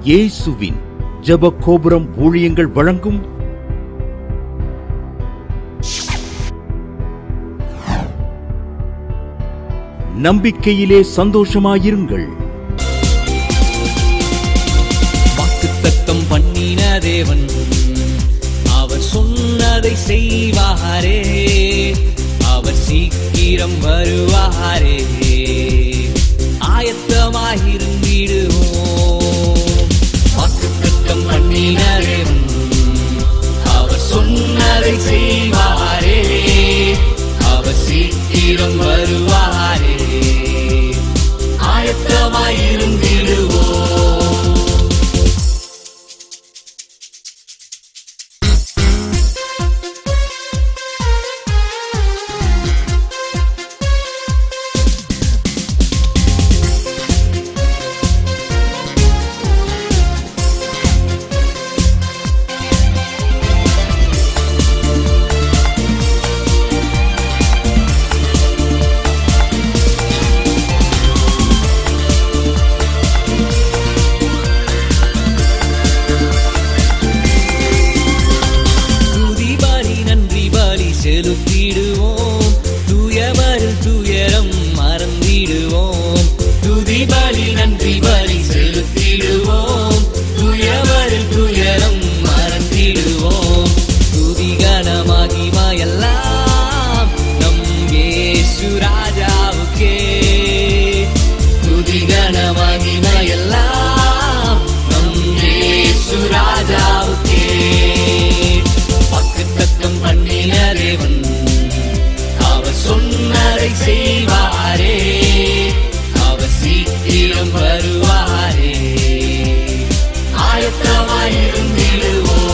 இயேசுவின் ஜெப கோபுரம் ஊழியங்கள் வழங்கும் நம்பிக்கையிலே சந்தோஷமாயிருங்கள். வாக்குத்தத்தம் பண்ணின தேவன் அவர் சொன்னதை செய்வாரே, அவர் சீக்கிரம் வருவாரே. ஆயத்தமாயிருந்திடுவோம். வாக்குத்தத்தம் பண்ணின தேவன் அவர் சொன்னதை செய்வாரே, அவர் சீக்கிரம் வருவாரே. ஆயத்தமாயிருந்திடுவோம். செலுத்திடுவோம், தூயவரில் துயரம் மறந்திடுவோம். துதி பலி நன்றி பலி செலுத்திடுவோம், தூயவரில் துயரம் மறந்திடுவோம். துதி கனமகிமையெல்லாம் நம் இயேசு ராஜாவுக்கே. துதி கனமகிமையெல்லாம் நம் இயேசு ராஜாவுக்கே. வாக்குத்தத்தம் பண்ணின தேவன் அவர் சொன்னதை செய்வாரே, அவர் சீக்கிரம் வருவாரே. ஆயத்தமாயிருந்திடுவோம்.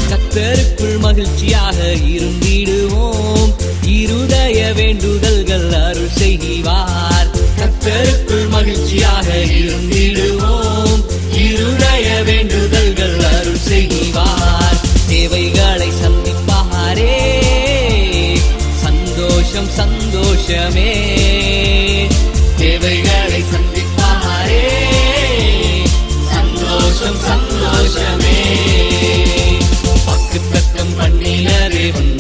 கர்த்தருக்குள் மகிழ்ச்சியாக இருந்திடுவோம், இருதய வேண்டுதல்கள் அருள் செய்வார். கர்த்தருக்குள் மகிழ்ச்சியாக இருந்திடுவோம், இருதய வேண்டுதல்கள் அருள் செய்வார். தேவைகளை சந்திப்பாரே, சந்தோஷம் சந்தோஷமே. தேவைகளை சந்திப்பாரே, சந்தோஷம் சந்தோஷமே. வாக்குத்தத்தம் பண்ணின தேவன்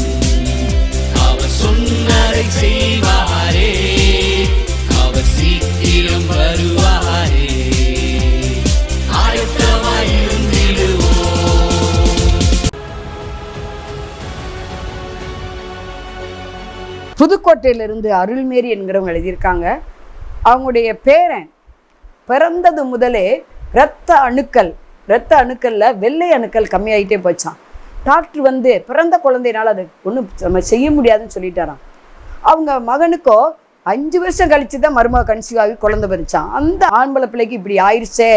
அவர் சொன்னதை செய்வாரே, அவர் சீக்கிரம் வருவாரே. ஆயத்தமாயிருந்திடுவோம். புதுக்கோட்டையிலிருந்து அருள்மேரி என்கிறவங்க எழுதியிருக்காங்க. அவங்களுடைய பேரன் பிறந்தது முதலே இரத்த அணுக்கல்ல வெள்ளை அணுக்கள் கம்மியாகிட்டே போச்சான். டாக்டர் பிறந்த குழந்தைனால அது ஒன்றும் நம்ம செய்ய முடியாதுன்னு சொல்லிட்டாராம். அவங்க மகனுக்கோ 5 வருஷம் கழிச்சு தான் மருமக கன்சீவ் ஆகி குழந்தை பறிச்சான். அந்த ஆண்பளை பிள்ளைக்கு இப்படி ஆயிடுச்சே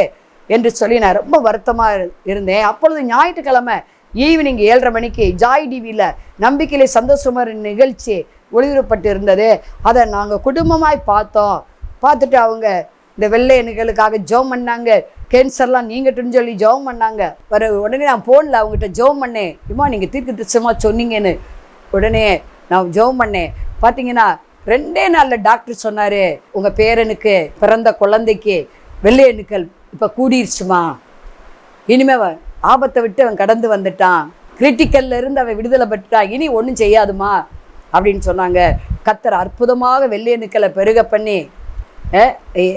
என்று சொல்லி நான் ரொம்ப வருத்தமாக இருந்தேன். அப்பொழுது ஞாயிற்றுக்கிழமை ஈவினிங் 7:30 மணிக்கு ஜாய் டிவியில் நம்பிக்கையிலே சந்தோஷமாக நிகழ்ச்சி ஒளிபரப்பட்டு இருந்தது. அதை நாங்கள் குடும்பமாய் பார்த்தோம். பார்த்துட்டு அவங்க இந்த வெள்ளை அணுக்களுக்காக ஜெபம் பண்ணாங்க. கேன்சர்லாம் நீங்கட்டுன்னு சொல்லி ஜெபம் பண்ணாங்க. உடனே நான் ஃபோனில் அவங்ககிட்ட ஜெபம் பண்ணேன். இம்மா நீங்கள் தீர்க்கதரிசனமாக சொன்னீங்கன்னு உடனே நான் ஜெபம் பண்ணேன். பார்த்தீங்கன்னா 2 நாளில் டாக்டர் சொன்னார், உங்கள் பேரனுக்கு பிறந்த குழந்தைக்கு வெள்ளை அணுக்கள் இப்போ கூடிருச்சுமா, இனிமேல் ஆபத்தை விட்டு அவன் கடந்து வந்துட்டான், கிரிட்டிக்கல்ல இருந்து அவன் விடுதலை பெற்றுட்டான், இனி ஒன்றும் செய்யாதுமா அப்படின்னு சொன்னாங்க. கர்த்தர் அற்புதமாக வெள்ளை அணுக்களை பெருக பண்ணி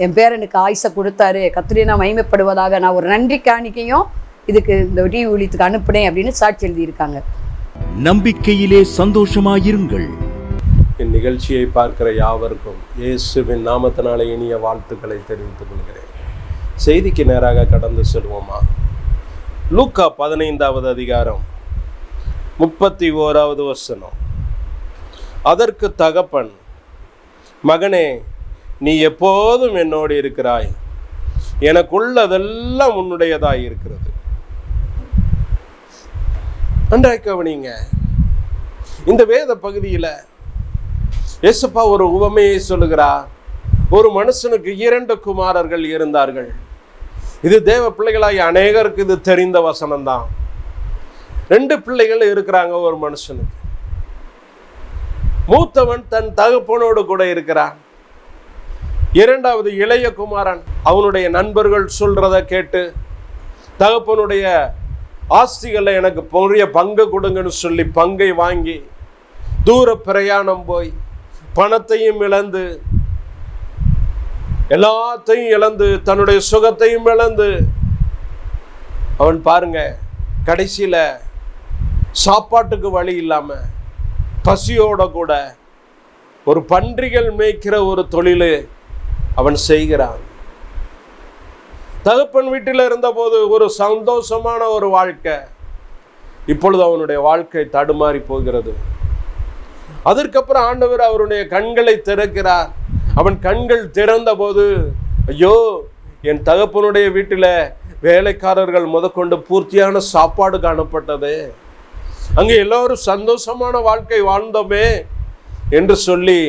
என் பேரனுக்கு ஆயுசை கொடுத்தாரு. கர்த்தரை நான் மகிமைப்படுவதாக. நான் ஒரு நன்றி காணிக்கையும் இதுக்கு இந்த டிவி ஊழியத்துக்கு அனுப்புனேன் அப்படின்னு சாட்சி எழுதியிருக்காங்க. நம்பிக்கையிலே சந்தோஷமாயிருங்கள். இந்நிகழ்ச்சியை பார்க்கிற யாவருக்கும் இயேசுவின் நாமத்தினாலே இனிய வாழ்த்துக்களை தெரிவித்துக் கொள்கிறேன். செய்திக்கு நேராக கடந்து செல்வோமா? லூக்கா 15வது அதிகாரம் 31வது வசனம். அதற்கு தகப்பன், மகனே, நீ எப்போதும் என்னோடு இருக்கிறாய், எனக்குள்ளதெல்லாம் உன்னுடையதாய் இருக்கிறது. நன்றாய் கவனிங்க. இந்த வேத பகுதியில் இயேசுப்பா ஒரு உவமையை சொல்லுகிறார். ஒரு மனுஷனுக்கு 2 குமாரர்கள் இருந்தார்கள். இது தேவ பிள்ளைகளாகி அநேகருக்கு இது தெரிந்த வசனம்தான். 2 பிள்ளைகள் இருக்கிறாங்க ஒரு மனுஷனுக்கு. மூத்தவன் தன் தகப்பனோடு கூட இருக்கிறான். 2வது இளைய குமாரன் அவனுடைய நண்பர்கள் சொல்றத கேட்டு தகப்பனுடைய ஆஸ்திகளை எனக்கு பெரிய பங்கு கொடுங்கன்னு சொல்லி பங்கை வாங்கி தூர பிரயாணம் போய் பணத்தையும் இழந்து எல்லாத்தையும் இழந்து தன்னுடைய சுகத்தையும் இழந்து அவன் பாருங்க கடைசியில சாப்பாட்டுக்கு வழி இல்லாம பசியோட கூட ஒரு பன்றிகள் மேய்க்கிற ஒரு தொழிலை அவன் செய்கிறான். தகப்பன் வீட்டில் இருந்தபோது ஒரு சந்தோஷமான ஒரு வாழ்க்கை, இப்பொழுது அவனுடைய வாழ்க்கை தடுமாறி போகிறது. அதற்கப்புறம் ஆண்டவர் அவருடைய கண்களை திறக்கிறார். அவன் கண்கள் திறந்த போது, ஐயோ, என் தகப்பனுடைய வீட்டில் வேலைக்காரர்கள் முதற்கொண்டு பூர்த்தியான சாப்பாடு காணப்பட்டது, அங்கே எல்லோரும் சந்தோஷமான வாழ்க்கை வாழ்ந்தோமே என்று சொல்லி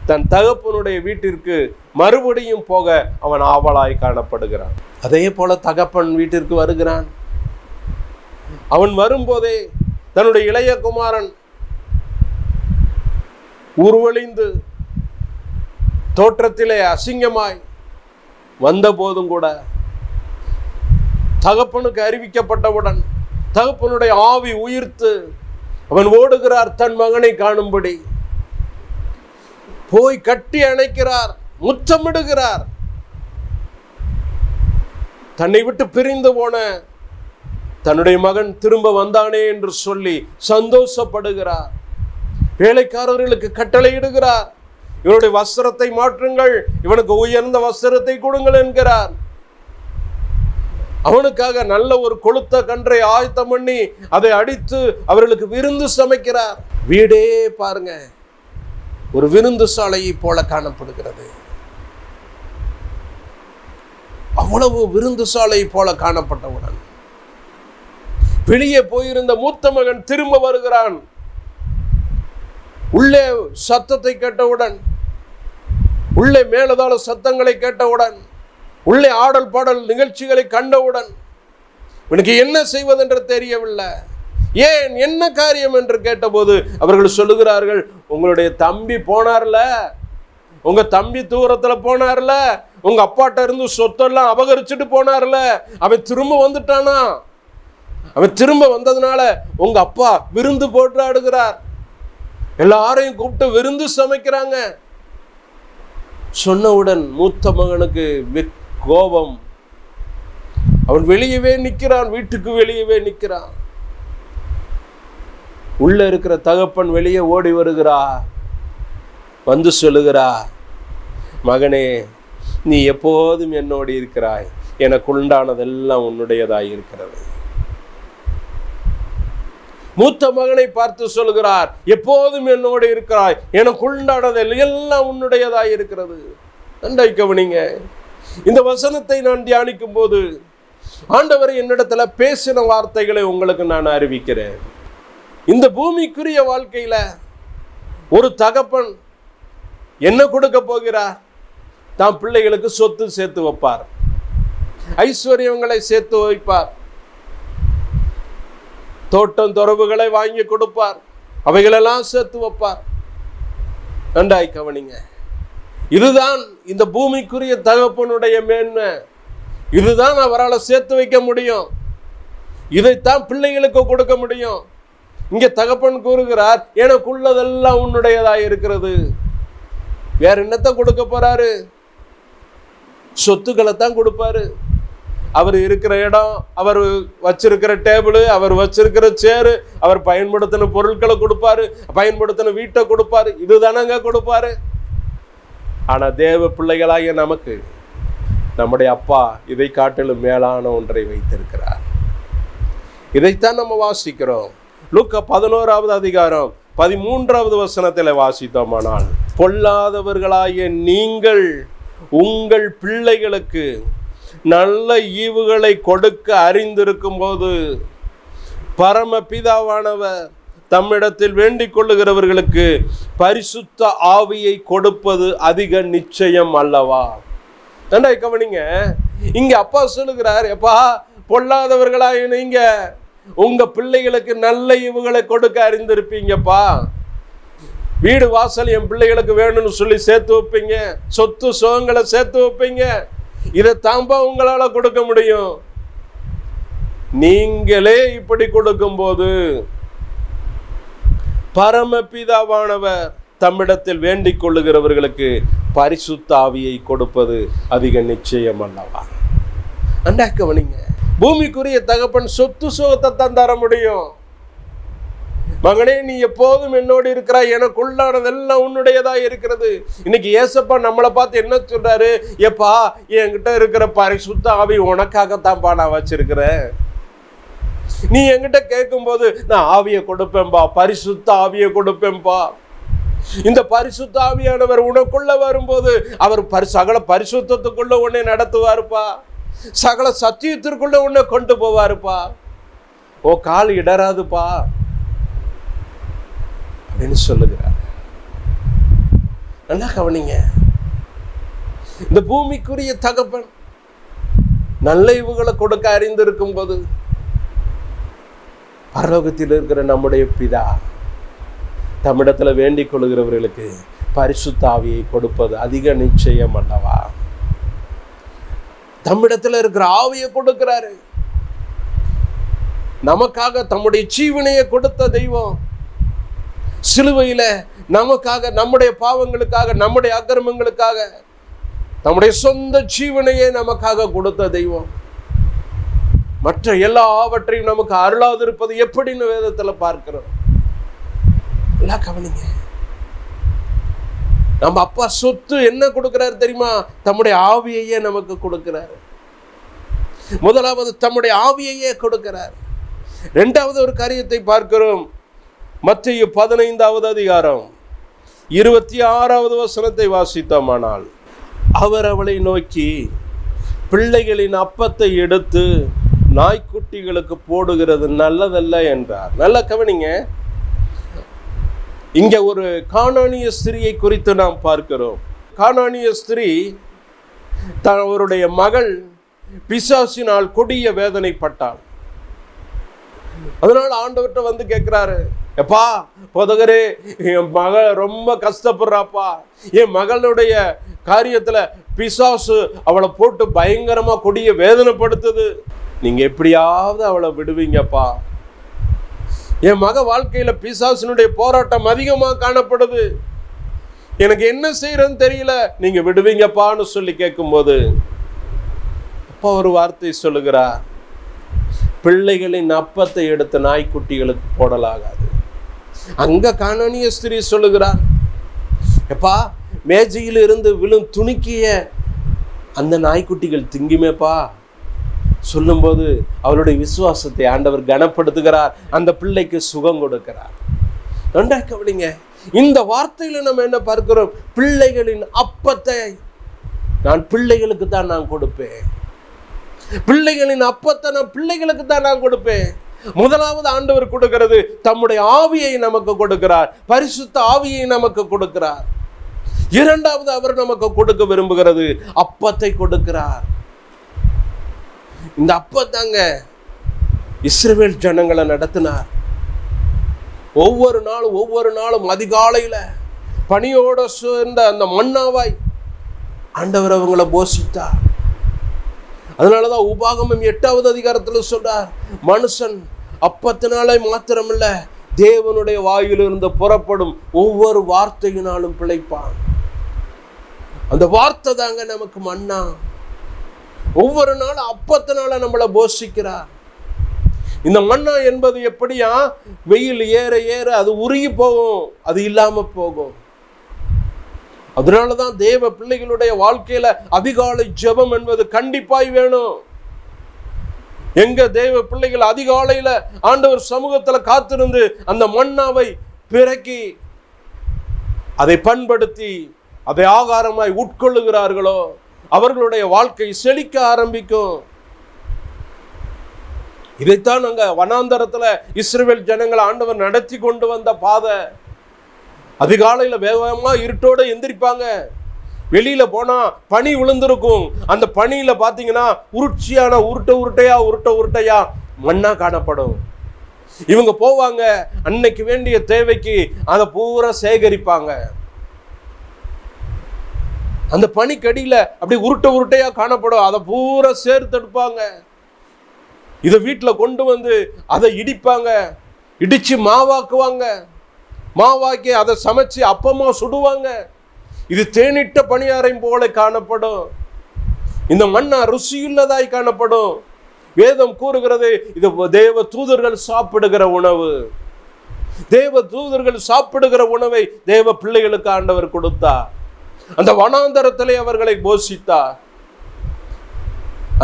தன் தகப்பனுடைய வீட்டிற்கு மறுபடியும் போக அவன் ஆவலாய் காணப்படுகிறான். அதே போல தகப்பன் வீட்டிற்கு வருகிறான். அவன் வரும்போதே தன்னுடைய இளைய குமாரன் உருவழிந்து தோற்றத்திலே அசிங்கமாய் வந்த போதும் கூட தகப்பனுக்கு அறிவிக்கப்பட்டவுடன் தகப்பனுடைய ஆவி உயிர்த்து அவன் ஓடுகிறார் தன் மகனை காணும்படி. போய் கட்டி அணைக்கிறார், முத்தமிடுகிறார். தன்னை விட்டு பிரிந்து போன தன்னுடைய மகன் திரும்ப வந்தானே என்று சொல்லி சந்தோஷப்படுகிறார். வேலைக்காரர்களுக்கு கட்டளையிடுகிறார், இவனுடைய வஸ்திரத்தை மாற்றுங்கள், இவனுக்கு உயர்ந்த வஸ்திரத்தை கொடுங்கள் என்கிறார். அவனுக்காக நல்ல ஒரு கொளுத்த கன்றை ஆயத்தம் பண்ணி அதை அடித்து அவர்களுக்கு விருந்து சமைக்கிறார். வீடே பாருங்க ஒரு விருந்து சாலையை போல காணப்படுகிறது. அவ்வளவு விருந்து சாலை போல காணப்பட்டவுடன் வெளியே போயிருந்த மூத்த மகன் திரும்ப வருகிறான். உள்ளே சத்தத்தை கேட்டவுடன், உள்ளே மேலதாள சத்தங்களை கேட்டவுடன், உள்ளே ஆடல் பாடல் நிகழ்ச்சிகளை கண்டவுடன் இவனுக்கு என்ன செய்வதென்று தெரியவில்லை. ஏன், என்ன காரியம் என்று கேட்டபோது அவர்கள் சொல்லுகிறார்கள், உங்களுடைய தம்பி போனார்ல, உங்க தம்பி தூரத்துல போனார்ல, உங்க அப்பாட்ட இருந்து சொத்தெல்லாம் அபகரிச்சுட்டு போனார்ல, அவன் திரும்ப வந்துட்டானா, அவன் திரும்ப வந்ததுனால உங்க அப்பா விருந்து போட்டு ஆடுகிறார், எல்லாரையும் கூப்பிட்டு விருந்து சமைக்கிறாங்க. சொன்னவுடன் மூத்த மகனுக்கு கோபம். அவன் வெளியவே நிற்கிறான், வீட்டுக்கு வெளியவே நிற்கிறான். உள்ள இருக்கிற தகப்பன் வெளியே ஓடி வருகிறா, வந்து சொல்லுகிறா, மகனே, நீ எப்போதும் என்னோடு இருக்கிறாய், எனக்கு உண்டானதெல்லாம் உன்னுடையதாய் இருக்கிறது. மூத்த மகனை பார்த்து சொல்கிறார், எப்போதும் என்னோடு இருக்கிறாய், எனக்கு உண்டானது எல்லாம் உன்னுடையதாய் இருக்கிறது. நன்றாய் கவனிங்க. இந்த வசனத்தை நான் தியானிக்கும் போது ஆண்டவர் என்னிடத்துல பேசின வார்த்தைகளை உங்களுக்கு நான் அறிவிக்கிறேன். இந்த பூமிக்குரிய வாழ்க்கையில ஒரு தகப்பன் என்ன கொடுக்க போகிறார்? தான் பிள்ளைகளுக்கு சொத்து சேர்த்து வைப்பார், ஐஸ்வர்யங்களை சேர்த்து வைப்பார், தோட்டம் துறவுகளை வாங்கி கொடுப்பார், அவைகளெல்லாம் சேர்த்து வைப்பார். நன்றாய் கவனிங்க. இதுதான் இந்த பூமிக்குரிய தகப்பனுடைய மேன்மை. இதுதான் அவரால் சேர்த்து வைக்க முடியும், இதைத்தான் பிள்ளைகளுக்கு கொடுக்க முடியும். இங்கே தகப்பன் கூறுகிறார், எனக்குள்ளதெல்லாம் உன்னுடையதாக இருக்கிறது. வேற என்னத்தை கொடுக்க போறாரு? சொத்துக்களை தான் கொடுப்பாரு. அவர் இருக்கிற இடம், அவர் வச்சிருக்கிற டேபிள், அவர் வச்சிருக்கிற சேரு, அவர் பயன்படுத்தின பொருட்களை கொடுப்பாரு, பயன்படுத்தின வீட்டை கொடுப்பாரு, இதுதானங்க கொடுப்பாரு. ஆனா தேவ பிள்ளைகளாகிய நமக்கு நம்முடைய அப்பா இதை காட்டிலும் மேலான ஒன்றை வைத்திருக்கிறார். இதைத்தான் நம்ம வாசிக்கிறோம். லூக்கா 11வது அதிகாரம் 13வது வசனத்தில் வாசித்தோமானால், பொல்லாதவர்களாகிய நீங்கள் உங்கள் பிள்ளைகளுக்கு நல்ல ஈவுகளை கொடுக்க அறிந்திருக்கும் போது பரமபிதாவானவர் தம்மிடத்தில் வேண்டிக் கொள்ளுகிறவர்களுக்கு பரிசுத்த ஆவியை கொடுப்பது அதிக நிச்சயம் அல்லவா? நன்றாய் கவனிங்க. இங்க அப்பா சொல்லுகிறார், எப்பா பொல்லாதவர்களாய் நீங்க உங்க பிள்ளைகளுக்கு நல்ல ஈவுகளை கொடுக்க அறிந்திருப்பீங்கப்பா. வீடு வாசல் என் பிள்ளைகளுக்கு வேணும்னு சொல்லி சேர்த்து வைப்பீங்க, சொத்து சுகங்களை சேர்த்து வைப்பீங்க. இதை தாம்பா உங்களால கொடுக்க முடியும். நீங்களே இப்படி கொடுக்கும் போது பரமபிதாவானவர் தம்மிடத்தில் வேண்டிக் கொள்ளுகிறவர்களுக்கு பரிசுத்த ஆவியை கொடுப்பது அதிக நிச்சயம் அல்லவா? அண்டாக்கவனிங்க, பூமிக்குரிய தகப்பன் சொத்து சுகத்தை தான் தர முடியும். மகனே, நீ எப்போதும் என்னோடு இருக்கிறாய், எனக்குள்ளானதெல்லாம் உன்னுடையதா இருக்கிறது. இன்னைக்கு ஏசப்பா நம்மளை பார்த்து என்ன சொல்றாரு? எப்பா, என்கிட்ட இருக்கிற பரிசுத்த ஆவி உனக்காகத்தான்ப்பா நான் வச்சிருக்கிறேன். நீ என்கிட்ட கேட்கும் போது நான் ஆவியை கொடுப்பேன்பா, பரிசுத்த ஆவியை கொடுப்பேன்பா. இந்த பரிசுத்த ஆவியானவர் உனக்குள்ள வரும்போது அவர் சகல பரிசுத்தத்துக்குள்ள உன்னை நடத்துவாருப்பா, சகல சத்தியத்திற்குள்ள உன்னை கொண்டு போவாருப்பா. ஓ கால் இடராதுப்பா அப்படின்னு சொல்லுகிறார். நல்லா கவனிங்க, இந்த பூமிக்குரிய தகப்பன் நல்ல ஈவுகளை கொடுக்க அறிந்திருக்கும் போது பரலோகத்தில் இருக்கிற நம்முடைய பிதா தம்மிடத்துல வேண்டிக் கொள்ளுகிறவர்களுக்கு பரிசுத்த ஆவியை கொடுப்பது அதிக நிச்சயம் அல்லவா? தம்மிடத்துல இருக்கிற ஆவியை கொடுக்கிறாரு. நமக்காக தம்முடைய ஜீவனையை கொடுத்த தெய்வம், சிலுவையில நமக்காக, நம்முடைய பாவங்களுக்காக, நம்முடைய அக்கிரமங்களுக்காக நம்முடைய சொந்த ஜீவனையே நமக்காக கொடுத்த தெய்வம் மற்ற எல்லாவற்றையும் நமக்கு அருளாதிருப்பது எப்படின்னு வேதத்துல பார்க்கிறோம். எல்லாம் கவனிங்க, நம்ம அப்பா சொத்து என்ன கொடுக்கிறாரு தெரியுமா? தம்முடைய ஆவியையே நமக்கு கொடுக்கிறாரு. முதலாவது தம்முடைய ஆவியையே கொடுக்கிறார். இரண்டாவது ஒரு காரியத்தை பார்க்கிறோம். மத்தேயு 15வது அதிகாரம் 26வது வசனத்தை வாசித்தோமானால், அவர் அவளை நோக்கி, பிள்ளைகளின் அப்பத்தை எடுத்து நாய்க்குட்டிகளுக்கு போடுகிறது நல்லதல்ல என்றார். நல்லா கவனிங்க, இங்க ஒரு கானானிய ஸ்திரியை குறித்து நாம் பார்க்கிறோம். கானானிய ஸ்திரீ அவருடைய மகள் பிசாசினால் கொடிய வேதனைப்பட்டாள். அதனால ஆண்டவர்கிட்ட வந்து கேட்கிறாரு, எப்பா போதகரே, என் மகள் ரொம்ப கஷ்டப்படுறாப்பா, என் மகளுடைய காரியத்துல பிசாசு அவளை போட்டு பயங்கரமா கொடிய வேதனைப்படுத்துது, நீங்க எப்படியாவது அவளை விடுவீங்கப்பா. என் மக வாழ்க்கையில பிசாசினுடைய போராட்டம் அதிகமா காணப்படுது, எனக்கு என்ன செய்யறதுன்னு தெரியல, நீங்க விடுவீங்கப்பான்னு சொல்லி கேட்கும்போது அப்பா ஒரு வார்த்தை சொல்லுகிறார், பிள்ளைகளின் அப்பத்தை எடுத்து நாய்க்குட்டிகளுக்கு போடலாகாது. அங்க கானானிய ஸ்திரீ சொல்லுகிறார், எப்பா மேஜையில் இருந்து விழும் துணிக்கிய அந்த நாய்க்குட்டிகள் திங்குமேப்பா. சொல்லும்போது அவளுடைய விசுவாசத்தை ஆண்டவர் கனப்படுத்துகிறார், அந்த பிள்ளைக்கு சுகம் கொடுக்கிறார். கவனிங்க, இந்த வார்த்தையில நம்ம என்ன பார்க்கிறோம்? பிள்ளைகளின் அப்பத்தை நான் பிள்ளைகளுக்கு தான் நான் கொடுப்பேன். பிள்ளைகளின் அப்பத்தை நான் பிள்ளைகளுக்கு தான் நான் கொடுப்பேன். முதலாவது ஆண்டவர் கொடுக்கிறது தம்முடைய ஆவியை நமக்கு கொடுக்கிறார், பரிசுத்த ஆவியை நமக்கு கொடுக்கிறார். இரண்டாவது அவர் நமக்கு கொடுக்க விரும்புகிறது அப்பத்தை கொடுக்கிறார். இந்த அப்பத்தாங்க இஸ்ரவேல் ஜனங்களை நடத்தினார். ஒவ்வொரு நாளும் அதிகாலையில பனியோட சேர்ந்த அந்த மன்னாவாய் ஆண்டவர் அவங்களை போஷித்தார். அதனாலதான் உபாகமம் 8வது அதிகாரத்துல சொல்றார், மனுஷன் அப்பத்தினாலே மாத்திரமல்ல தேவனுடைய வாயிலிருந்து புறப்படும் ஒவ்வொரு வார்த்தையினாலும் பிழைப்பான். அந்த வார்த்தை தாங்க நமக்கு மன்னா. ஒவ்வொரு நாளும் அப்பத்தினால நம்மளை போஷிக்கிறார். இந்த மன்னா என்பது எப்படியா, வெயில் ஏற ஏற அது உருகி போகும், அது இல்லாம போகும். அதனாலதான் தேவ பிள்ளைகளுடைய வாழ்க்கையில அதிகாலை ஜெபம் என்பது கண்டிப்பாய் வேணும். எங்க தேவ பிள்ளைகள் அதிகாலையில ஆண்டவர் சமூகத்துல காத்திருந்து அந்த மன்னாவை பிறக்கி அதை பண்படுத்தி அதை ஆகாரமாய் உட்கொள்ளுகிறார்களோ அவர்களுடைய வாழ்க்கை செழிக்க ஆரம்பிக்கும். இதைத்தான் அங்க வனாந்தரத்துல இஸ்ரவேல் ஜனங்களை ஆண்டவர் நடத்தி கொண்டு வந்த பாதை. அதிகாலையில வேகமா இருட்டோட எந்திரிப்பாங்க, வெளியில போனா பனி விழுந்திருக்கும். அந்த பனியில பாத்தீங்கன்னா உருட்சியான உருட்டையா மண்ணா காணப்படும். இவங்க போவாங்க, அன்னைக்கு வேண்டிய தேவைக்கு அதை பூரா சேகரிப்பாங்க. அந்த பனிக்கடியில அப்படி உருட்டையா காணப்படும். அதை பூரா சேர்த்தெடுப்பாங்க. இதை வீட்டுல கொண்டு வந்து அதை இடிப்பாங்க, இடிச்சு மாவாக்குவாங்க. மாவாக்கி அதை சமைச்சு அப்பமா சுடுவாங்க. இது தேனிட்ட பணியாரம் போல காணப்படும். இந்த மண்ணா ருசியுள்ளதாய் காணப்படும். வேதம் கூறுகிறது, இது தேவ தூதர்கள் சாப்பிடுகிற உணவு. தேவ தூதர்கள் சாப்பிடுகிற உணவை தேவ பிள்ளைகளுக்கு ஆண்டவர் கொடுத்தார். அந்த வனாந்தரத்திலே அவர்களை போஷித்தார்.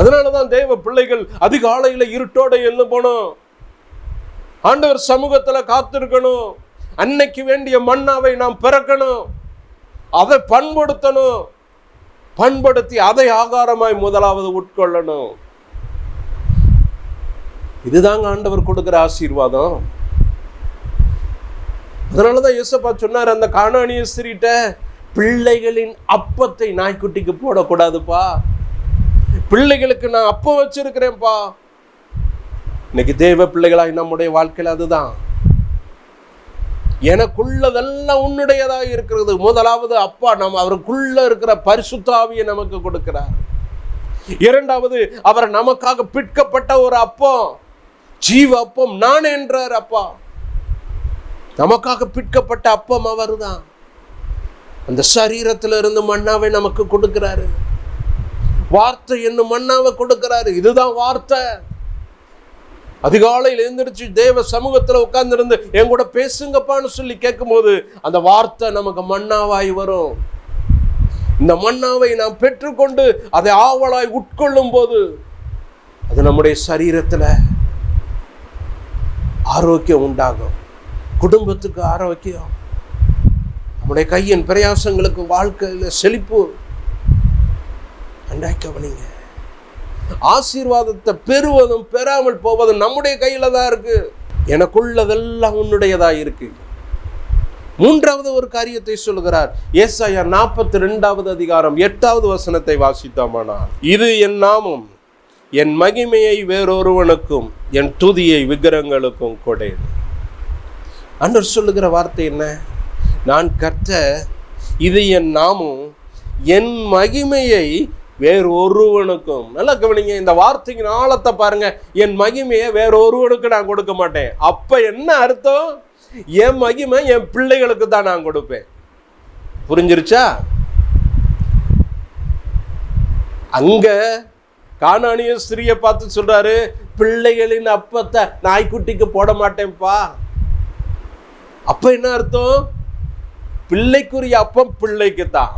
அதனாலதான் தேவ பிள்ளைகள் அதிகாலையில இருட்டோட எழும்பணும், ஆண்டவர் சமூகத்துல காத்திருக்கணும். அன்னைக்கு வேண்டிய மன்னாவை நாம் பிறக்கணும், அதை பண்படுத்தணும். பண்படுத்தி அதை ஆகாரமாய் முதலாவது உட்கொள்ளணும். இதுதாங்க ஆண்டவர் கொடுக்கிற ஆசீர்வாதம். அதனாலதான் இயேசப்பா சொன்னார் அந்த கானானிய ஸ்திரீட்ட, பிள்ளைகளின் அப்பத்தை நாய்க்குட்டிக்கு போடக்கூடாதுப்பா, பிள்ளைகளுக்கு நான் அப்பம் வச்சிருக்கிறேன்ப்பா. இன்னைக்கு தேவ பிள்ளைகளாய் நம்முடைய வாழ்க்கையில் அதுதான். எனக்குள்ளதெல்லாம் உன்னுடையதா இருக்கிறது. முதலாவது அப்பா நம்ம அவருக்குள்ள இருக்கிற பரிசுத்த ஆவியை நமக்கு கொடுக்கிறார். இரண்டாவது அவர் நமக்காக பிற்கப்பட்ட ஒரு அப்பம், ஜீவ அப்பம் நான் என்றார் அப்பா. நமக்காக பிற்கப்பட்ட அப்பம் அவர் தான். அந்த சரீரத்தில் இருந்து மன்னாவை நமக்கு கொடுக்கிறாரு. வார்த்தை என்னும் மன்னாவை கொடுக்கிறாரு. இதுதான் வார்த்தை. அதிகாலையில் எழுந்திருச்சு தேவ சமூகத்தில் உட்கார்ந்து என் கூட பேசுங்கப்பான்னு சொல்லி கேட்கும் போது அந்த வார்த்தை நமக்கு மன்னாவாய் வரும். இந்த மன்னாவை நாம் பெற்றுக்கொண்டு அதை ஆவலாய் உட்கொள்ளும் போது அது நம்முடைய சரீரத்தில் ஆரோக்கியம் உண்டாகும், குடும்பத்துக்கு ஆரோக்கியம், நம்முடைய கையின் பிரயாசங்களுக்கு வாழ்க்கையில் செழிப்பு. கவனிங்க, ஆசீர்வாதத்தை பெறுவதும் பெறாமல் போவதும் நம்முடைய கையில தான் இருக்கு. எனக்குள்ளதெல்லாம் உன்னுடையதா இருக்கு. மூன்றாவது ஒரு காரியத்தை சொல்கிறார். ஏசாயா 42வது அதிகாரம் 8வது வசனத்தை வாசித்தோமானால், இது என் நாமம், என் மகிமையை வேறொருவனுக்கும் என் துதியை விக்கிரகங்களுக்கும் கொடேன். ஆண்டவர் சொல்லுகிற வார்த்தை என்ன? நான் கர்த்தர், இது என் நாமம், என் மகிமையை வேறு ஒருவனுக்கும். நல்லா கவனிங்க, இந்த வார்த்தைக்கு ஆழத்தை பாருங்க. என் மகிமையை வேற ஒருவனுக்கு நான் கொடுக்க மாட்டேன். அப்ப என்ன அர்த்தம்? என் மகிமை என் பிள்ளைகளுக்கு தான் நான் கொடுப்பேன். புரிஞ்சிருச்சா? அங்க கானானிய ஸ்திரியை பார்த்து சொல்றாரு, பிள்ளைகளின் அப்பத்தை நாய்க்குட்டிக்கு போட மாட்டேன்ப்பா. அப்ப என்ன அர்த்தம்? பிள்ளைக்குரிய அப்பம் பிள்ளைக்கு தான்.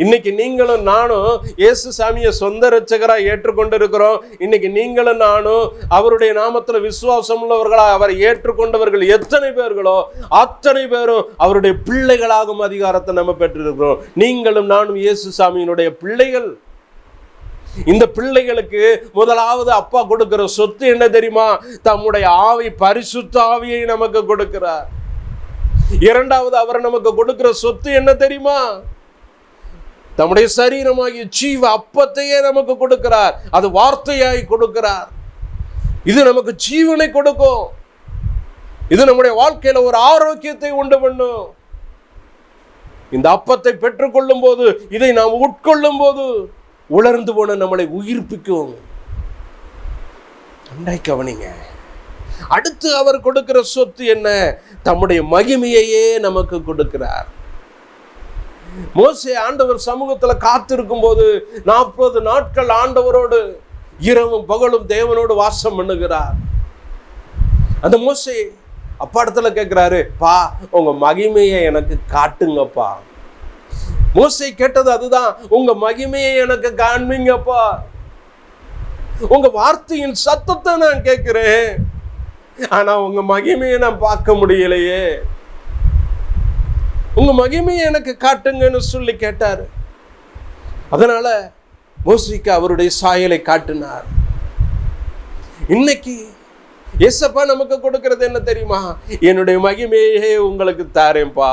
இன்னைக்கு நீங்களும் நானும் இயேசு சாமியை சொந்த இரட்சகராக ஏற்றுக்கொண்டு இருக்கிறோம். இன்னைக்கு நீங்களும் நானும் அவருடைய நாமத்தில் விசுவாசம் உள்ளவர்களாக அவரை ஏற்றுக்கொண்டவர்கள் எத்தனை பேர்களோ அத்தனை பேரும் அவருடைய பிள்ளைகளாகும் அதிகாரத்தை நம்ம பெற்றிருக்கிறோம். நீங்களும் நானும் இயேசு சாமியினுடைய பிள்ளைகள். இந்த பிள்ளைகளுக்கு முதலாவது அப்பா கொடுக்கிற சொத்து என்ன தெரியுமா? தம்முடைய ஆவி, பரிசுத்த ஆவியை நமக்கு கொடுக்கிறார். இரண்டாவது அவர் நமக்கு கொடுக்கிற சொத்து என்ன தெரியுமா? தம்முடைய சரீரமாகிய ஜீவ அப்பத்தையே நமக்கு கொடுக்கிறார். அது வார்த்தையாய் கொடுக்கிறார். இது நமக்கு ஜீவனை கொடுக்கும். இது நம்முடைய வாழ்க்கையில ஒரு ஆரோக்கியத்தை உண்டு பண்ணும். இந்த அப்பத்தை பெற்றுக்கொள்ளும் போது, இதை நாம் உட்கொள்ளும் போது உலர்ந்து போன நம்மளை உயிர்ப்பிக்கும். கவனிங்க, அடுத்து அவர் கொடுக்கிற சொத்து என்ன? தம்முடைய மகிமையையே நமக்கு கொடுக்கிறார். மோசே ஆண்டவர் சமூகத்துல காத்திருக்கும் போது 40 நாட்கள் ஆண்டவரோடு இரவும் பகலும் தேவனோடு வாசம் பண்ணுகிறார். அந்த மோசே அப்பா இடத்துல கேட்கிறாரு, பா உங்க மகிமையை எனக்கு காட்டுங்கப்பா. மோசே கேட்டது அதுதான், உங்க மகிமையை எனக்கு காண்பீங்கப்பா. உங்க வார்த்தையின் சத்தத்தை நான் கேட்கிறேன், ஆனா உங்க மகிமையை நான் பார்க்க முடியலையே, உங்க மகிமையை எனக்கு காட்டுங்கன்னு சொல்லி கேட்டாரு. அதனால மோசேக்கு அவருடைய சாயலை காட்டினார். இன்னைக்கு ஏசப்பா நமக்கு கொடுக்கிறது என்ன தெரியுமா? என்னுடைய மகிமையே உங்களுக்கு தாரேன்பா.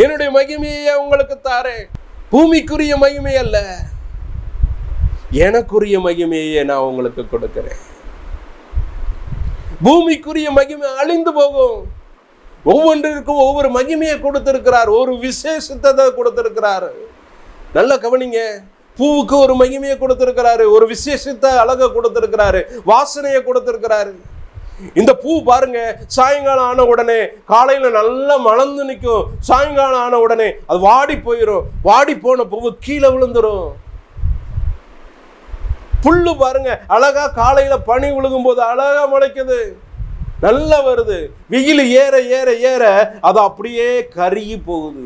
என்னுடைய மகிமையை உங்களுக்கு தாரேன். பூமிக்குரிய மகிமை அல்ல, எனக்குரிய மகிமையை நான் உங்களுக்கு கொடுக்கிறேன். பூமிக்குரிய மகிமை அழிந்து போகும். ஒவ்வொன்றிற்கும் ஒவ்வொரு மகிமையை கொடுத்திருக்கிறார், ஒரு விசேஷத்தை கொடுத்திருக்கிறார். நல்ல கவனிங்க. பூவுக்கு ஒரு மகிமையை கொடுத்திருக்கிறாரு, ஒரு விசேஷத்தை அழகை கொடுத்திருக்கிறாரு, வாசனையை கொடுத்திருக்கிறாரு. இந்த பூ பாருங்க, சாயங்காலம் ஆன உடனே, காலையில நல்லா மலர்ந்து நிற்கும், சாயங்காலம் ஆன உடனே அது வாடி போயிடும். வாடி போன பூவு கீழே விழுந்துரும். புல்லு பாருங்க, அழகா காலையில பனி விழுகும் போது அழகா முளைக்குது, நல்லா வருது. வெயில் ஏற ஏற ஏற அது அப்படியே கருகி போகுது.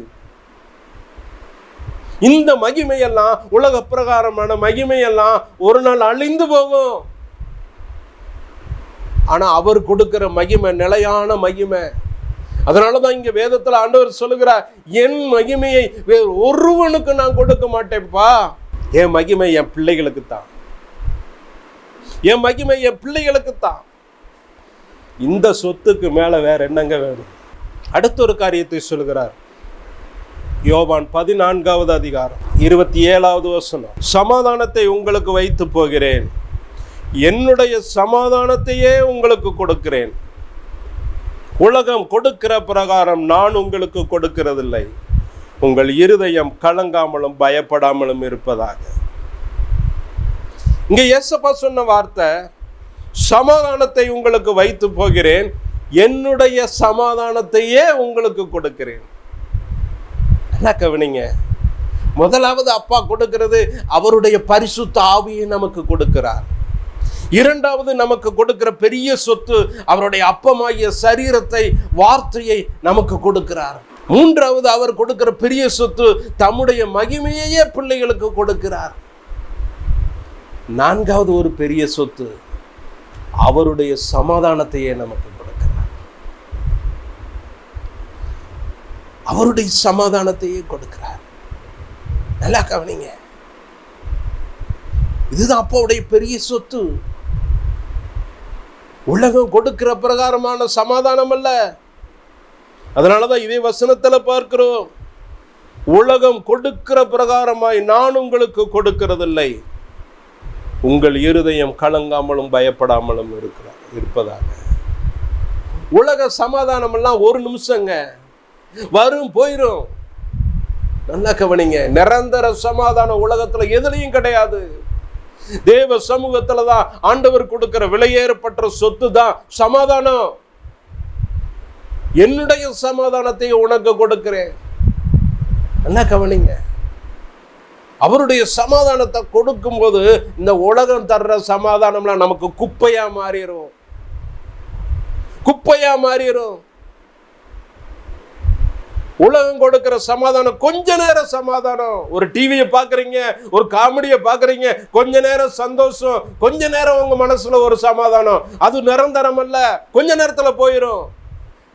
இந்த மகிமையெல்லாம், உலக பிரகாரமான மகிமையெல்லாம் ஒரு நாள் அழிந்து போகும். ஆனா அவர் கொடுக்கிற மகிமை நிலையான மகிமை. அதனாலதான் இங்க வேதத்துல ஆண்டவர் சொல்லுகிறார், என் மகிமையை வேறு ஒருவனுக்கு நான் கொடுக்க மாட்டேன்ப்பா. என் மகிமை என் பிள்ளைகளுக்கு தான், என் மகிமை என் பிள்ளைகளுக்கு தான். இந்த சொத்துக்கு மேல வேற என்னங்க வேணும்? அடுத்த ஒரு காரியத்தை சொல்லுகிறார். யோவான் 14வது அதிகாரம் 27வது வசனம். சமாதானத்தை உங்களுக்கு வைத்து போகிறேன், என்னுடைய சமாதானத்தையே உங்களுக்கு கொடுக்கிறேன். உலகம் கொடுக்கிற பிரகாரம் நான் உங்களுக்கு கொடுக்கிறதில்லை. உங்கள் இருதயம் கலங்காமலும் பயப்படாமலும் இருப்பதாக. இங்க இயேசப்பா சொன்ன வார்த்தை, சமாதானத்தை உங்களுக்கு வைத்து போகிறேன், என்னுடைய சமாதானத்தையே உங்களுக்கு கொடுக்கிறேன். என்ன கவனிங்க, முதலாவது அப்பா கொடுக்கிறது அவருடைய பரிசுத்த ஆவியை நமக்கு கொடுக்கிறார். இரண்டாவது நமக்கு கொடுக்கிற பெரிய சொத்து அவருடைய அப்பமாகிய சரீரத்தை, வார்த்தையை நமக்கு கொடுக்கிறார். மூன்றாவது அவர் கொடுக்கிற பெரிய சொத்து தம்முடைய மகிமையே பிள்ளைகளுக்கு கொடுக்கிறார். நான்காவது ஒரு பெரிய சொத்து அவருடைய சமாதானத்தையே நமக்கு கொடுக்கிறார். அவருடைய சமாதானத்தையே கொடுக்கிறார். நல்லா கவனிங்க, இதுதான் அப்பாவுடைய பெரிய சொத்து. உலகம் கொடுக்கிற பிரகாரமான சமாதானம் அல்ல. அதனாலதான் இதே வசனத்துல பார்க்கிறோம், உலகம் கொடுக்கிற பிரகாரமாய் நான் உங்களுக்கு கொடுக்கிறதில்லை. உங்கள் இருதயம் கலங்காமலும் பயப்படாமலும் இருப்பதாக. உலக சமாதானம் எல்லாம் ஒரு நிமிஷங்க, வரும் போயிரும். நல்லா கவனிங்க, நிரந்தர சமாதானம் உலகத்துல எதுலையும் கிடையாது. தேவ சமூகத்துல தான் ஆண்டவர் கொடுக்கிற விலையேறப்பட்ட சொத்து தான் சமாதானம். என்னுடைய சமாதானத்தை உனக்கு கொடுக்கிறேன். நல்லா கவனிங்க, அவருடைய சமாதானத்தை கொடுக்கும் போது இந்த உலகம் தர்ற சமாதானம்லாம் நமக்கு குப்பையா மாறிடும், குப்பையா மாறிடும். உலகம் கொடுக்கிற சமாதானம் கொஞ்ச நேரம் சமாதானம். ஒரு டிவியை பாக்குறீங்க, ஒரு காமெடியை பாக்குறீங்க, கொஞ்ச நேரம் சந்தோஷம், கொஞ்ச நேரம் உங்க மனசுல ஒரு சமாதானம். அது நிரந்தரம் அல்ல, கொஞ்ச நேரத்துல போயிடும்.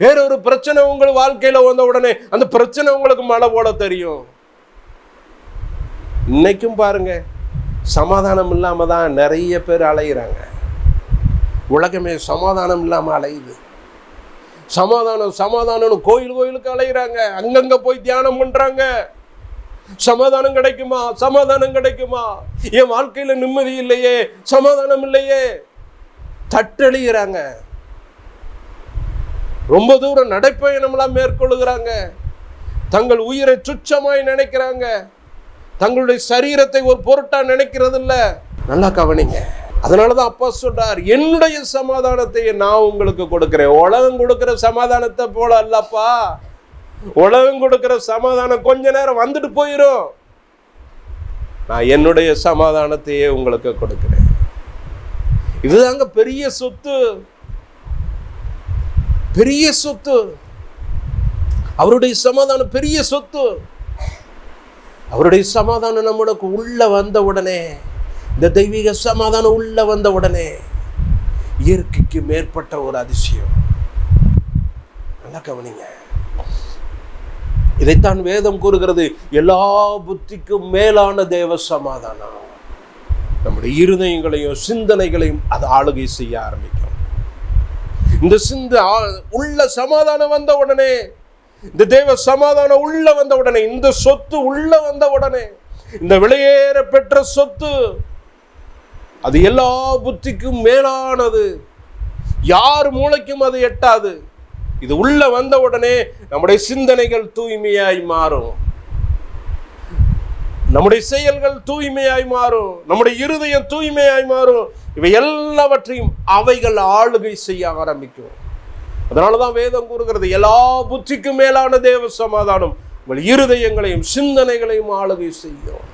வேற ஒரு பிரச்சனை உங்கள் வாழ்க்கையில வந்த உடனே அந்த பிரச்சனை உங்களுக்கு மழை போல தெரியும். இன்னைக்கும் பாருங்க, சமாதானம் இல்லாம தான் நிறைய பேர் அலைகிறாங்க. உலகமே சமாதானம் இல்லாம அலையுது. சமாதானம் சமாதானம் கோயிலுக்கு அலைகிறாங்க, அங்கங்க போய் தியானம் பண்றாங்க. சமாதானம் கிடைக்குமா, சமாதானம் கிடைக்குமா, என் வாழ்க்கையில நிம்மதி இல்லையே, சமாதானம் இல்லையே, தட்டெழுகிறாங்க. ரொம்ப தூரம் நடைப்பயணம்லாம் மேற்கொள்ளுகிறாங்க. தங்கள் உயிரை துச்சமாய் நினைக்கிறாங்க. தங்களுடைய சரீரத்தை ஒரு பொருட்டா நினைக்கிறது இல்ல. நல்லா கவனிங்க. அதனாலதான் அப்பா சொல்றார், என்னுடைய சமாதானத்தை நான் உங்களுக்கு கொடுக்கிறேன். உலகம் கொடுக்கிற சமாதானத்தை போல அல்லப்பா. உலகம் கொடுக்கிற சமாதானம் கொஞ்ச நேரம் வந்துட்டு போயிடும். நான் என்னுடைய சமாதானத்தையே உங்களுக்கு கொடுக்கிறேன். இதுதாங்க பெரிய சொத்து, பெரிய சொத்து. அவருடைய சமாதானம் பெரிய சொத்து. அவருடைய சமாதானம் நம்மளுக்கு உள்ள வந்த உடனே, இந்த தெய்வீக சமாதானம் உள்ள வந்த உடனே இயற்கைக்கு மேற்பட்ட ஒரு அதிசயம். நல்லா கவனிங்க, இதைத்தான் வேதம் கூறுகிறது, எல்லா புத்திக்கும் மேலான தேவ சமாதானம் நம்முடைய இருதயங்களையும் சிந்தனைகளையும் அது ஆளுகை செய்ய ஆரம்பிக்கும். இந்த உள்ள சமாதானம் வந்த உடனே இந்த தேவ சமாதானம் உள்ள வந்த உடனே, இந்த சொத்து உள்ள வந்த உடனே, இந்த விலையேற பெற்ற சொத்து அது எல்லா புத்திக்கும் மேலானது. யார் மூளைக்கும் அது எட்டாது. இது உள்ள வந்த உடனே நம்முடைய சிந்தனைகள் தூய்மையாய் மாறும், நம்முடைய செயல்கள் தூய்மையாய் மாறும், நம்முடைய இருதயம் தூய்மையாய் மாறும். இவை எல்லாவற்றையும் அவைகள் ஆளுகை செய்ய ஆரம்பிக்கும். அதனாலதான் வேதம் கூறுகிறது, எல்லா புத்திக்கும் மேலான தேவ சமாதானம் உங்கள் இருதயங்களையும் சிந்தனைகளையும் ஆளுகை செய்யும்.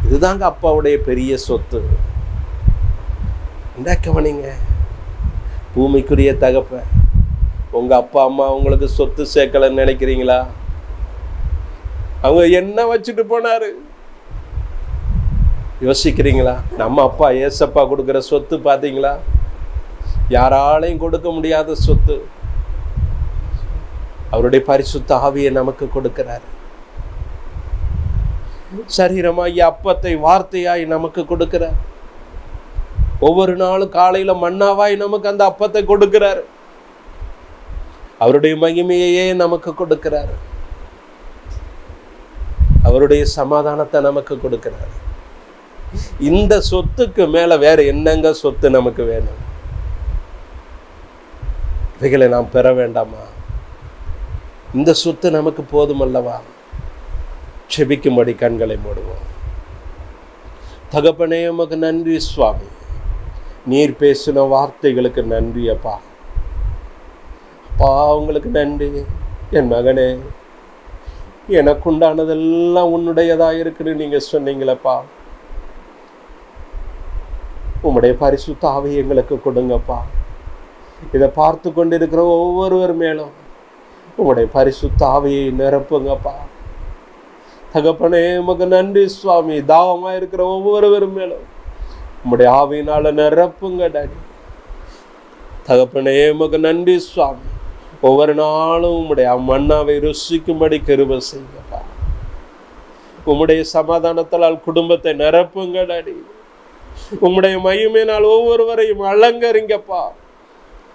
இதுதாங்க அப்பாவுடைய பெரிய சொத்து. இந்த கவனிங்க, பூமிக்குரிய தகப்ப உங்க அப்பா அம்மா உங்களுக்கு சொத்து சேர்க்கலன்னு நினைக்கிறீங்களா? அவங்க என்ன வச்சுட்டு போனாரு யோசிக்கிறீங்களா? நம்ம அப்பா ஏசப்பா கொடுக்கிற சொத்து பார்த்தீங்களா? யாராலையும் கொடுக்க முடியாத சொத்து. அவருடைய பரிசுத்த ஆவியை நமக்கு கொடுக்கிறார். சரீரமாய் அப்பத்தை வார்த்தையாய் நமக்கு கொடுக்கிறார். ஒவ்வொரு நாளும் காலையில மன்னாவாய் நமக்கு அந்த அப்பத்தை கொடுக்கிறார். அவருடைய மகிமையையே நமக்கு கொடுக்கிறார். அவருடைய சமாதானத்தை நமக்கு கொடுக்கிறார். இந்த சொத்துக்கு மேல வேற என்னங்க சொத்து நமக்கு வேணும்? இவைகளை நாம் பெற வேண்டாமா? இந்த சொத்து நமக்கு போதுமல்லவா? செபிக்கும்படி கண்களை மூடுவோம். தகப்பனே, உமக்கு நன்றி சுவாமி. நீர் பேசின வார்த்தைகளுக்கு நன்றி அப்பா. அப்பா, உங்களுக்கு நன்றி. என் மகனே, எனக்குண்டானதெல்லாம் உன்னுடையதா இருக்குன்னு நீங்க சொன்னீங்களப்பா. உம்முடைய பரிசுத்த ஆவியை எங்களுக்கு கொடுங்கப்பா. இதை பார்த்து கொண்டிருக்கிற ஒவ்வொருவர் மேலும் உம்முடைய பரிசுத்த ஆவியை நிரப்புங்கப்பா. தகப்பனே, உமக்கு நன்றி சுவாமி. தாவமா இருக்கிற ஒவ்வொருவரும் மேலும் உம்முடைய ஆவியினால நிரப்புங்க டாடி. தகப்பனே, உமக்கு நன்றி சுவாமி. ஒவ்வொரு நாளும் உம்முடைய மன்னாவை ருசிக்கும்படி கிருபை செய்யுங்கப்பா. உம்முடைய சமாதானத்தால் குடும்பத்தை நிரப்புங்க டாடி. உம்முடைய மகிமையினால் ஒவ்வொருவரையும் அலங்கரிங்கப்பா.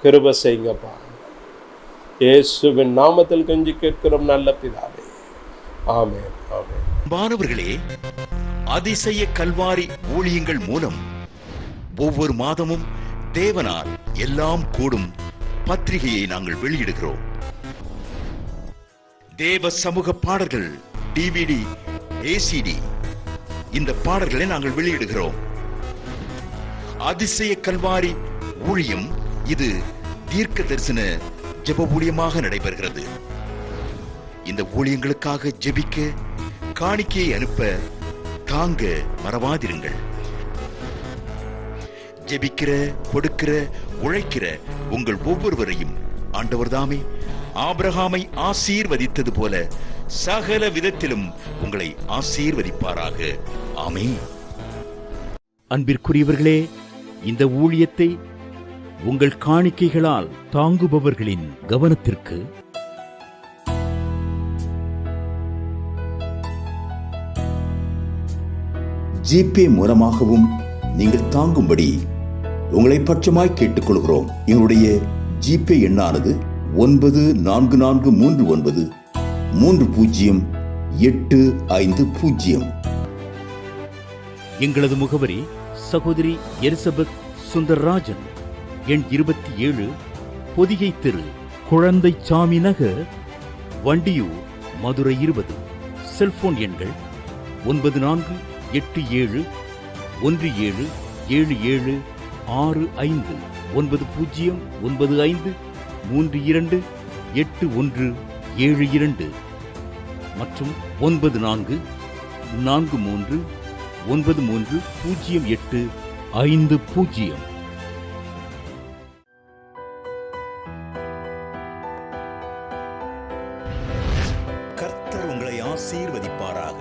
கிருபை செய்யுங்கப்பா. இயேசுவின் நாமத்தில் கெஞ்சி கேட்கிறோம் நல்ல பிதாவே. ஆமென், ஆமென். மாணவர்களே, அதிசய கல்வாரி ஊழியங்கள் மூலம் ஒவ்வொரு மாதமும் தேவனால் எல்லாம் கூடும் பத்திரிகையை நாங்கள் வெளியிடுகிறோம். தேவ சமூக பாடல்கள் DVD, ACD இந்த பாடல்களை நாங்கள் வெளியிடுகிறோம். அதிசய கல்வாரி ஊழியம் இது தீர்க்க தரிசன ஜெப ஊழியமாக நடைபெறுகிறது. இந்த ஊழியங்களுக்காக ஜெபிக்க, காணிக்கையை அனுப்ப தாங்க மறவாதிருங்கள். ஜெபிக்கிற, கொடுக்கிற, உழைக்கிற உங்கள் ஒவ்வொருவரையும் ஆண்டவர் தாமே ஆபிரகாமை ஆசீர்வதித்தது போல சகல விதத்திலும் உங்களை ஆசீர்வதிப்பாராக. ஆமென். அன்பிற்குரியவர்களே, இந்த ஊழியத்தை உங்கள் காணிக்கைகளால் தாங்குபவர்களின் கவனத்திற்கு ஜிபே மூலமாகவும் நீங்கள் தாங்கும்படி உங்களை பட்சமாய் கேட்டுக்கொள்கிறோம். எங்களுடைய ஜிபே எண்ணானது 9439308550. எங்களது முகவரி சகோதரி எலிசபெத் சுந்தர்ராஜன், எண் 27, பொதிகை தெரு, குழந்தைச்சாமி நகர், வண்டியூர், மதுரை 20. செல்போன் எண்கள் 9484177765 9095328172 மற்றும் 9443930850. கர்த்தர் உங்களை ஆசீர்வதிப்பாராக.